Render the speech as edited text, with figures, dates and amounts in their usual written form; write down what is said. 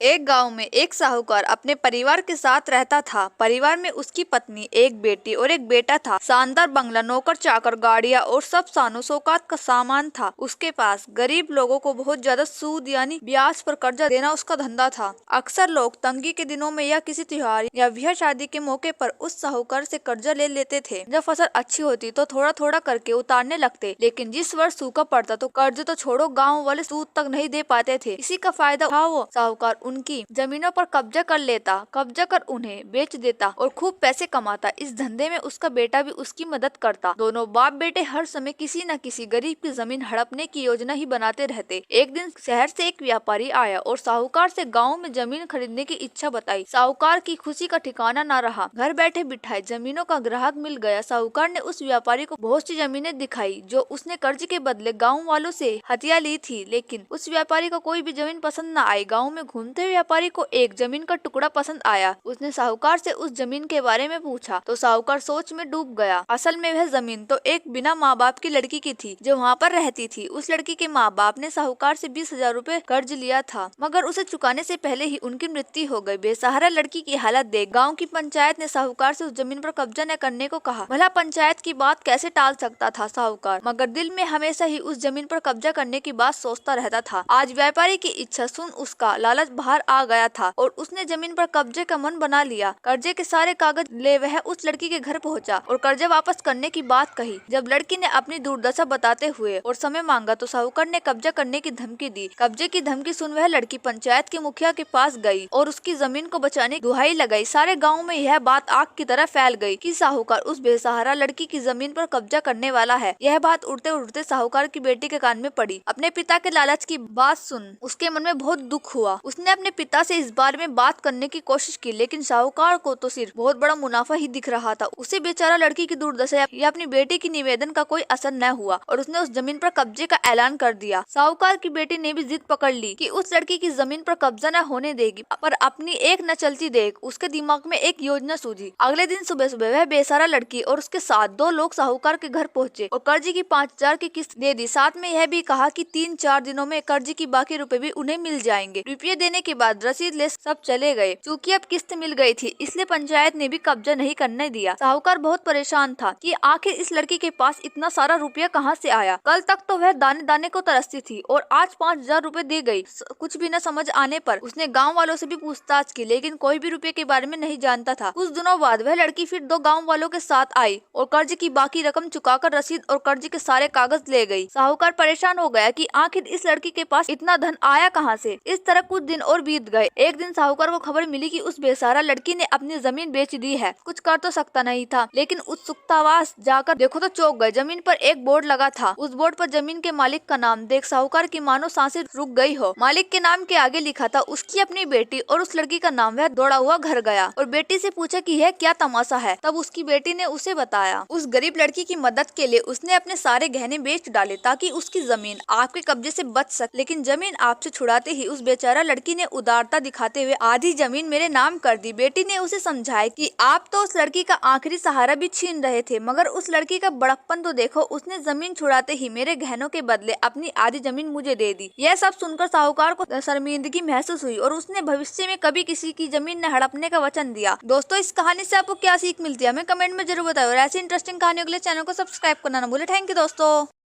एक गांव में एक साहूकार अपने परिवार के साथ रहता था। परिवार में उसकी पत्नी, एक बेटी और एक बेटा था। शानदार बंगला, नौकर चाकर, गाड़ियां और सब शानो शौकत का सामान था उसके पास। गरीब लोगों को बहुत ज्यादा सूद यानी ब्याज पर कर्जा देना उसका धंधा था। अक्सर लोग तंगी के दिनों में या किसी त्योहार या ब्याह शादी के मौके पर उस साहूकार से कर्जा ले लेते थे। जब फसल अच्छी होती तो थोड़ा थोड़ा करके उतारने लगते, लेकिन जिस वर्ष सूखा पड़ता तो कर्ज तो छोड़ो, गाँव वाले सूद तक नहीं दे पाते थे। इसी का फायदा उठा वो साहूकार उनकी जमीनों पर कब्जा कर लेता, कब्जा कर उन्हें बेच देता और खूब पैसे कमाता। इस धंधे में उसका बेटा भी उसकी मदद करता। दोनों बाप बेटे हर समय किसी न किसी गरीब की जमीन हड़पने की योजना ही बनाते रहते। एक दिन शहर से एक व्यापारी आया और साहूकार से गांव में जमीन खरीदने की इच्छा बताई। साहूकार की खुशी का ठिकाना न रहा। घर बैठे बिठाए जमीनों का ग्राहक मिल गया। साहूकार ने उस व्यापारी को बहुत सी जमीनें दिखाई जो उसने कर्ज के बदले गाँव वालों से हथिया ली थी, लेकिन उस व्यापारी को कोई भी जमीन पसंद न आई। गाँव में घूमते व्यापारी को एक जमीन का टुकड़ा पसंद आया। उसने साहूकार से उस जमीन के बारे में पूछा तो साहूकार सोच में डूब गया। असल में वह जमीन तो एक बिना माँ बाप की लड़की की थी जो वहाँ पर रहती थी। उस लड़की के माँ बाप ने साहूकार से 20,000 रुपए कर्ज लिया था, मगर उसे चुकाने से पहले ही उनकी मृत्यु हो गई। बेसहारा लड़की की हालत देख गाँव की पंचायत ने साहूकार से उस जमीन पर कब्जा न करने को कहा। भला पंचायत की बात कैसे टाल सकता था साहूकार, मगर दिल में हमेशा ही उस जमीन पर कब्जा करने की बात सोचता रहता था। आज व्यापारी की इच्छा सुन उसका लालच बाहर आ गया था और उसने जमीन पर कब्जे का मन बना लिया। कर्जे के सारे कागज ले वह उस लड़की के घर पहुंचा और कर्जा वापस करने की बात कही। जब लड़की ने अपनी दुर्दशा बताते हुए और समय मांगा तो साहूकार ने कब्जा करने की धमकी दी। कब्जे की धमकी सुन वह लड़की पंचायत के मुखिया के पास गई और उसकी जमीन को बचाने की दुहाई लगाई। सारे गाँव में यह बात आग की तरह फैल गई कि साहूकार उस बेसहारा लड़की की जमीन पर कब्जा करने वाला है। यह बात उड़ते उड़ते साहूकार की बेटी के कान में पड़ी। अपने पिता के लालच की बात सुन उसके मन में बहुत दुख हुआ। उसने अपने पिता से इस बारे में बात करने की कोशिश की, लेकिन साहूकार को तो सिर्फ बहुत बड़ा मुनाफा ही दिख रहा था। उसे बेचारा लड़की की दुर्दशा या अपनी बेटी की निवेदन का कोई असर न हुआ और उसने उस जमीन पर कब्जे का ऐलान कर दिया। साहूकार की बेटी ने भी जिद पकड़ ली कि उस लड़की की जमीन पर कब्जा न होने देगी, पर अपनी एक न चलती देख उसके दिमाग में एक योजना सूझी। अगले दिन सुबह सुबह वह बेसहारा लड़की और उसके साथ 2 लोग साहूकार के घर पहुंचे और कर्ज की 5,000 की किस्त दे दी। साथ में यह भी कहा कि 3-4 दिनों में कर्ज की बाकी रुपए भी उन्हें मिल जाएंगे। रुपये देने के बाद रसीद ले सब चले गए। चूंकि अब किस्त मिल गई थी इसलिए पंचायत ने भी कब्जा नहीं करने दिया। साहूकार बहुत परेशान था कि आखिर इस लड़की के पास इतना सारा रुपया कहां से आया। कल तक तो वह दाने दाने को तरसती थी और आज 5,000 रुपए दे गई। कुछ भी न समझ आने पर उसने गाँव वालों से भी पूछताछ की, लेकिन कोई भी रुपये के बारे में नहीं जानता था। कुछ दिनों बाद वह लड़की फिर 2 गाँव वालों के साथ आई और कर्ज की बाकी रकम चुकाकर रसीद और कर्ज के सारे कागज ले गई। साहूकार परेशान हो गया कि आखिर इस लड़की के पास इतना धन आया कहां से। इस तरह कुछ दिन और बीत गए। एक दिन साहूकार को खबर मिली कि उस बेसहारा लड़की ने अपनी जमीन बेच दी है। कुछ कर तो सकता नहीं था, लेकिन उत्सुकतावश जाकर देखो तो चौंक गए। जमीन पर एक बोर्ड लगा था। उस बोर्ड पर जमीन के मालिक का नाम देख साहूकार की मानो सांसें रुक गई हो। मालिक के नाम के आगे लिखा था उसकी अपनी बेटी और उस लड़की का नाम। वह दौड़ा हुआ घर गया और बेटी से पूछा कि यह क्या तमाशा है। तब उसकी बेटी ने उसे बताया। उस गरीब लड़की की मदद के लिए उसने अपने सारे गहने बेच डाले ताकि उसकी जमीन आपके कब्जे से बच सके, लेकिन जमीन आपसे छुड़ाते ही उस बेचारा लड़की ने उदारता दिखाते हुए आधी जमीन मेरे नाम कर दी। बेटी ने उसे समझाया कि आप तो उस लड़की का आखिरी सहारा भी छीन रहे थे, मगर उस लड़की का बड़प्पन तो देखो, उसने जमीन छुड़ाते ही मेरे गहनों के बदले अपनी आधी जमीन मुझे दे दी। यह सब सुनकर साहूकार को शर्मिंदगी महसूस हुई और उसने भविष्य में कभी किसी की जमीन न हड़पने का वचन दिया। दोस्तों, इस कहानी से आपको क्या सीख मिलती है हमें कमेंट में जरूर बताओ और ऐसी इंटरेस्टिंग कहानियों के लिए चैनल को सब्सक्राइब करना न भूले। थैंक यू दोस्तों।